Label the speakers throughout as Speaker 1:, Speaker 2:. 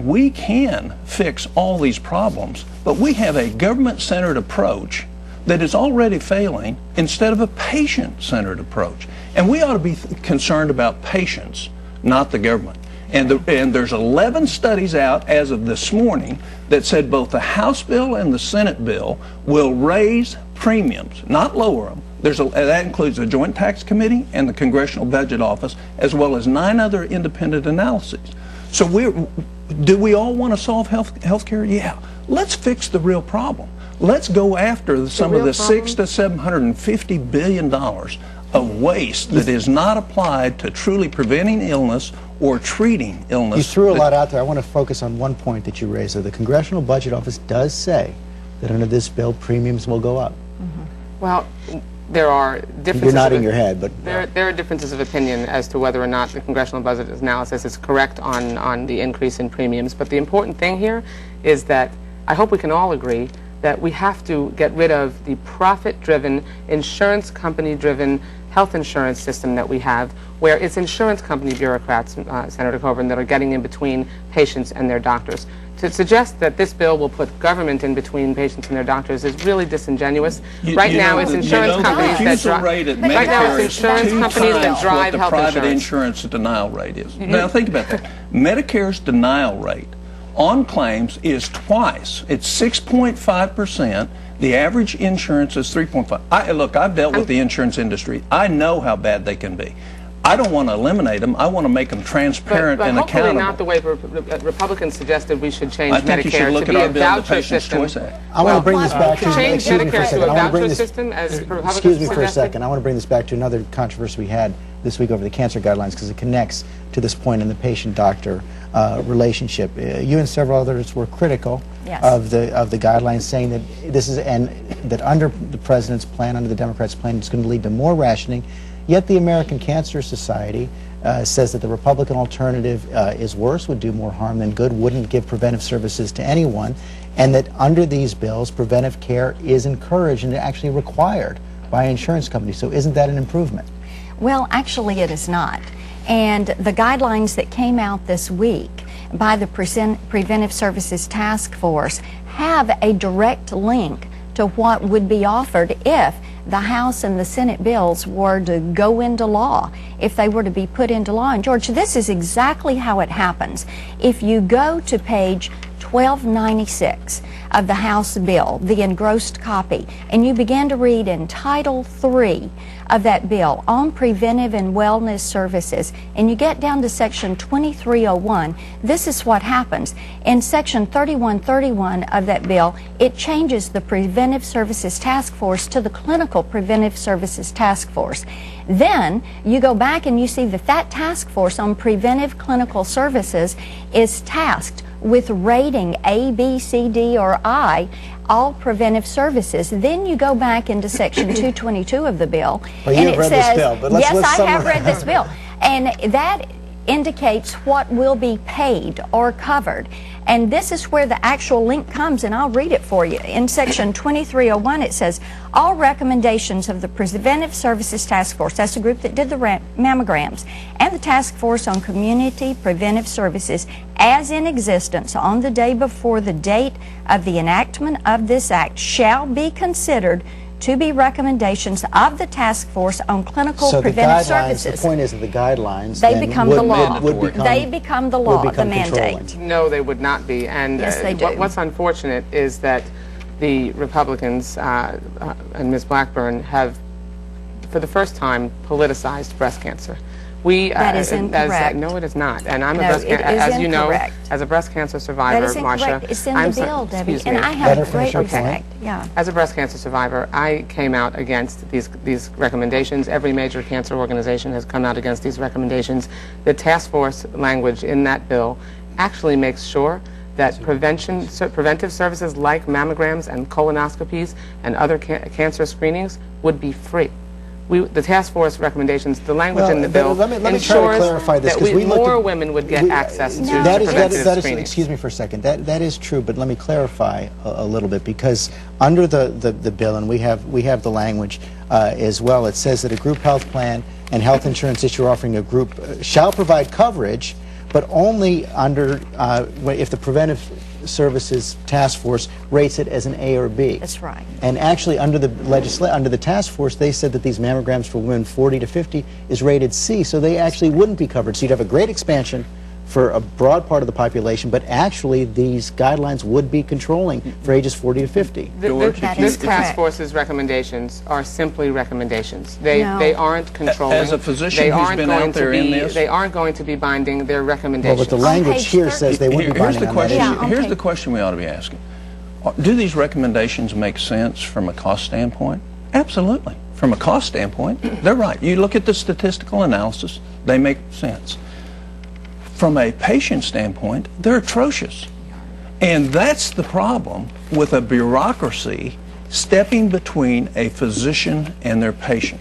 Speaker 1: we can fix all these problems, but we have a government-centered approach that is already failing instead of a patient-centered approach. And we ought to be concerned about patients, not the government. And there's 11 studies out as of this morning that said both the House bill and the Senate bill will raise premiums, not lower them. That includes the Joint Tax Committee and the Congressional Budget Office, as well as 9 other independent analyses. So do we all want to solve health care? Yeah. Let's fix the real problem. Let's go after some of the $600 to $750 billion of waste that is not applied to truly preventing illness or treating illness.
Speaker 2: You threw a lot out there. I want to focus on one point that you raised. So the Congressional Budget Office does say that under this bill, premiums will go up.
Speaker 3: Well, there are differences.
Speaker 2: You're nodding your head, but
Speaker 3: there are differences of opinion as to whether or not the Congressional Budget Analysis is correct on the increase in premiums. But the important thing here is that I hope we can all agree that we have to get rid of the profit-driven, insurance company-driven health insurance system that we have, where it's insurance company bureaucrats, Senator Coburn, that are getting in between patients and their doctors. To suggest that this bill will put government in between patients and their doctors is really disingenuous. Right now, it's insurance companies that drive health
Speaker 1: private
Speaker 3: insurance.
Speaker 1: Insurance denial rate is. Now think about that. Medicare's denial rate on claims is twice. It's 6.5%. The average insurance is 3.5. Look, I've dealt with the insurance industry. I know how bad they can be. I don't want to eliminate them. I want to make them transparent and accountable.
Speaker 3: But hopefully not the way Republicans suggested we should change Medicare to be a voucher system.
Speaker 2: I want to bring this back to
Speaker 3: change Medicare to a voucher system, as Republicans
Speaker 2: excuse me for a second. I want to bring this back to another controversy we had this week over the cancer guidelines because it connects to this point in the patient-doctor relationship. You and several others were critical of the guidelines, saying that this is that under the president's plan, under the Democrats' plan, it's going to lead to more rationing. Yet the American Cancer Society says that the Republican alternative is worse, would do more harm than good, wouldn't give preventive services to anyone, and that under these bills, preventive care is encouraged and actually required by insurance companies. So isn't that an improvement?
Speaker 4: Well, actually it is not. And the guidelines that came out this week by the Preventive Services Task Force have a direct link to what would be offered if the House and the Senate bills were to go into law, if they were to be put into law. And George, this is exactly how it happens. If you go to page 1296 of the House bill, the engrossed copy, and you begin to read in Title 3 of that bill on preventive and wellness services, and you get down to Section 2301, this is what happens. In Section 3131 of that bill, it changes the Preventive Services Task Force to the Clinical Preventive Services Task Force. Then you go back and you see that that task force on preventive clinical services is tasked with rating A, B, C, D, or I, all preventive services. Then you go back into Section 222 of the bill,
Speaker 2: well,
Speaker 4: and it says,
Speaker 2: this bill, but
Speaker 4: yes, I have read this bill, and that indicates what will be paid or covered. And this is where the actual link comes, and I'll read it for you. In Section 2301, it says, all recommendations of the Preventive Services Task Force, that's the group that did the mammograms, and the Task Force on Community Preventive Services as in existence on the day before the date of the enactment of this act shall be considered to be recommendations of the task force on clinical preventive services.
Speaker 2: The point is that the guidelines
Speaker 4: they become the law.
Speaker 2: They
Speaker 4: become the law, the mandate.
Speaker 3: No, they would not be. And
Speaker 4: yes, they do.
Speaker 3: What's unfortunate is that the Republicans and Ms. Blackburn have, for the first time, politicized breast cancer.
Speaker 4: That is incorrect.
Speaker 3: No, it is not. And I'm as you know, as a breast cancer survivor, Marsha.
Speaker 4: It's in the bill, Debbie, and I have great respect. Yeah.
Speaker 3: As a breast cancer survivor, I came out against these recommendations. Every major cancer organization has come out against these recommendations. The task force language in that bill actually makes sure that preventive services like mammograms and colonoscopies and other cancer screenings would be free. The task force recommendations, the language in the bill ensures that more women would get access to preventive screening.
Speaker 2: Excuse me for a second. That is true, but let me clarify a little bit, because under the bill, and we have the language as well, it says that a group health plan and health insurance issuer offering a group shall provide coverage but only under if the Preventive Services Task Force rates it as an A or B.
Speaker 4: That's right.
Speaker 2: And actually, under the task force, they said that these mammograms for women 40 to 50 is rated C, so they actually wouldn't be covered. So you'd have a great expansion for a broad part of the population, but actually these guidelines would be controlling for ages 40 to 50.
Speaker 3: This task force's recommendations are simply recommendations. They aren't controlling.
Speaker 1: As a physician who's been out there in this,
Speaker 3: they aren't going to be binding. Their recommendations.
Speaker 2: Well, but the language here says they wouldn't be binding on that issue.
Speaker 1: Here's the question we ought to be asking. Do these recommendations make sense from a cost standpoint? Absolutely. From a cost standpoint, they're right. You look at the statistical analysis, they make sense. From a patient standpoint, they're atrocious. And that's the problem with a bureaucracy stepping between a physician and their patient.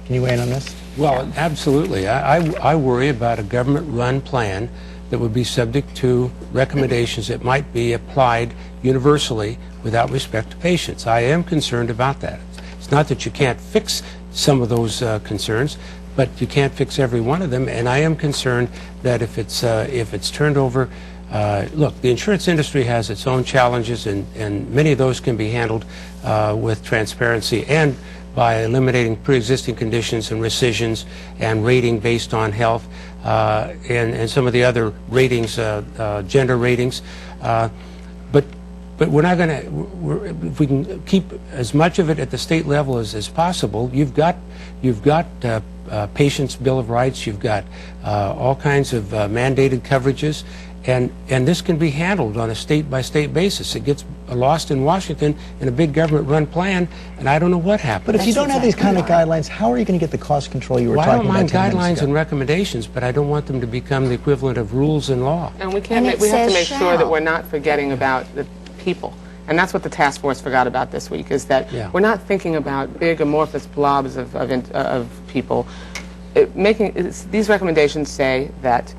Speaker 2: Can you weigh in on this?
Speaker 5: Well, absolutely. I worry about a government-run plan that would be subject to recommendations that might be applied universally without respect to patients. I am concerned about that. It's not that you can't fix some of those concerns, but you can't fix every one of them, and I am concerned that if it's turned over, look, the insurance industry has its own challenges, and many of those can be handled with transparency and by eliminating pre-existing conditions and rescissions and rating based on health and some of the other ratings, gender ratings. But we're not going to, if we can keep as much of it at the state level as possible, you've got Patients' Bill of Rights, you've got all kinds of mandated coverages, and this can be handled on a state-by-state basis. It gets lost in Washington in a big government-run plan, and I don't know what happens.
Speaker 2: But if you don't have these kind of guidelines, how are you going to get the cost control you were talking about?
Speaker 5: I don't mind guidelines and recommendations, but I don't want them to become the equivalent of rules and law.
Speaker 3: And we have to make sure that we're not forgetting about the people. And that's what the task force forgot about this week, is that we're not thinking about big amorphous blobs of people. These recommendations say that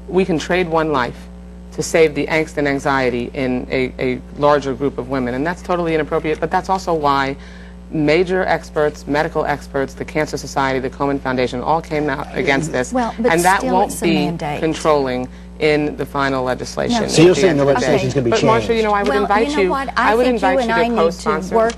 Speaker 3: we can trade one life to save the angst and anxiety in a larger group of women, and that's totally inappropriate, but that's also why major experts, medical experts, the Cancer Society, the Komen Foundation, all came out against this, and that won't be controlling in the final legislation.
Speaker 2: No. So you're saying the legislation is going to be changed?
Speaker 3: But Marsha, I would invite you.
Speaker 4: I would invite you to
Speaker 3: co-sponsor.
Speaker 4: To work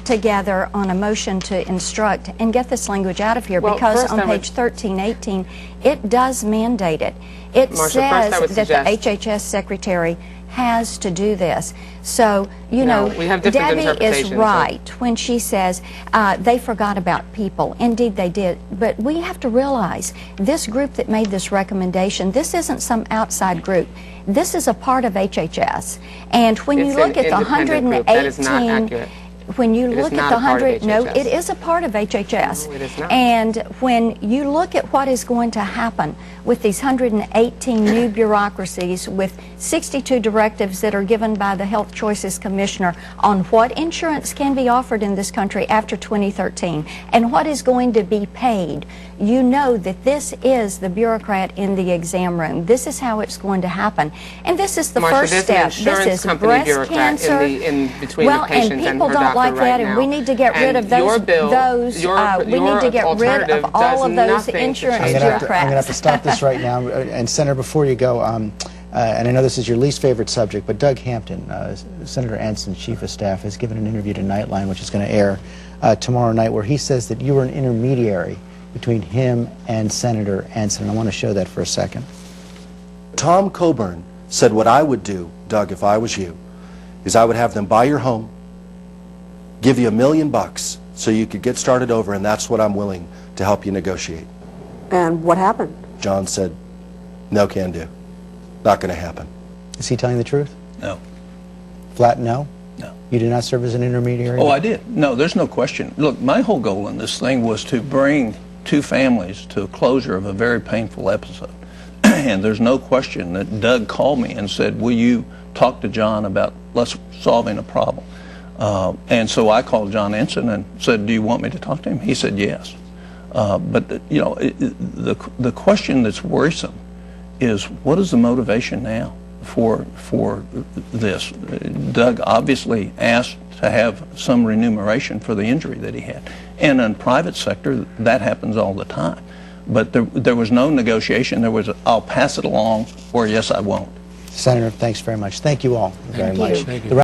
Speaker 4: together on a motion to instruct and get this language out of here, because on page 1318 it does mandate it. It says that the HHS secretary has to do this. So, you know, Debbie is right when she says they forgot about people. Indeed they did. But we have to realize this group that made this recommendation, this isn't some outside group. This is a part of HHS. And when you look at the 118... When you look at the 100, no, it is a part of HHS.
Speaker 3: No, it is not.
Speaker 4: And when you look at what is going to happen with these 118 new bureaucracies, with 62 directives that are given by the Health Choices Commissioner on what insurance can be offered in this country after 2013 and what is going to be paid, you know that this is the bureaucrat in the exam room. This is how it's going to happen. And this is the first step. This is breast cancer.
Speaker 3: In between the patient and her doctor
Speaker 4: like that, and we need to get rid of those. We need to get rid of all of those insurance bureaucrats.
Speaker 2: I'm going to have to stop this right now. And Senator, before you go, and I know this is your least favorite subject, but Doug Hampton, Senator Ensign's chief of staff, has given an interview to Nightline, which is going to air tomorrow night, where he says that you were an intermediary between him and Senator Ensign. I want to show that for a second.
Speaker 6: Tom Coburn said what I would do, Doug, if I was you, is I would have them buy your home, give you $1 million so you could get started over, and that's what I'm willing to help you negotiate.
Speaker 7: And what happened?
Speaker 6: John said, no can do. Not going to happen.
Speaker 2: Is he telling the truth?
Speaker 1: No.
Speaker 2: Flat no?
Speaker 1: No.
Speaker 2: You did not serve as an intermediary?
Speaker 1: Oh, I did. No, there's no question. Look, my whole goal in this thing was to bring two families to a closure of a very painful episode. And there's no question that Doug called me and said, will you talk to John about solving a problem? And so I called John Ensign and said, do you want me to talk to him? He said yes. But, you know, the question that's worrisome is, what is the motivation now for this? Doug obviously asked to have some remuneration for the injury that he had. And in the private sector, that happens all the time. but there was no negotiation. There was a, I'll pass it along, or yes, I won't.
Speaker 2: Senator, thanks very much. Thank you all very much.
Speaker 5: Thank you.